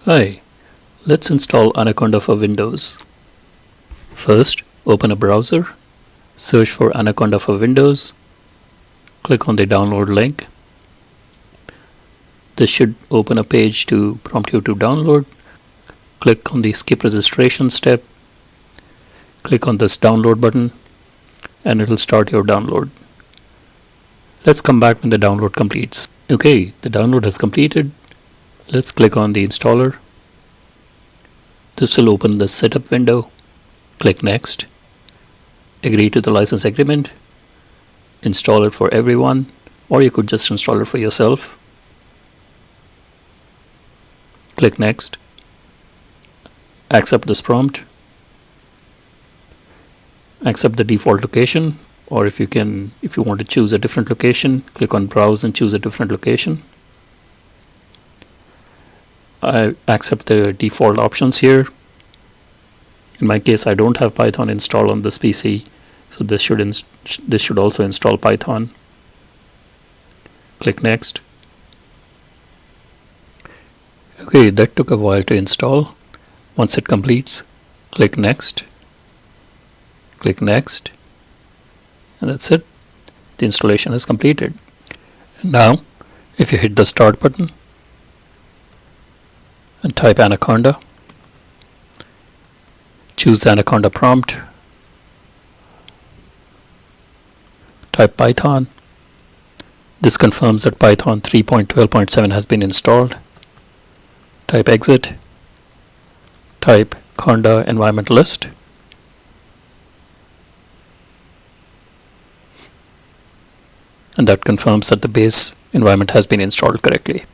Hi, let's install Anaconda for Windows. First, open a browser, search for Anaconda for Windows, click on the download link. This should open a page to prompt you to download. Click on the skip registration step, click on this download button, and it will start your download. Let's come back when the download completes. Okay, the download has completed. Let's click on the installer. This will open the setup window. Click next. Agree to the license agreement. Install it for everyone, or you could just install it for yourself. Click next. Accept this prompt. Accept the default location, or if you want to choose a different location, click on browse and choose a different location. I accept the default options here. In my case, I don't have Python installed on this PC, so this should also install Python. Click next. Okay, that took a while to install. Once it completes, click next. Click next, and that's it. The installation is completed. And now, if you hit the start button and type Anaconda, choose the Anaconda prompt, type Python. This confirms that Python 3.12.7 has been installed. Type exit, type conda environment list, and that confirms that the base environment has been installed correctly.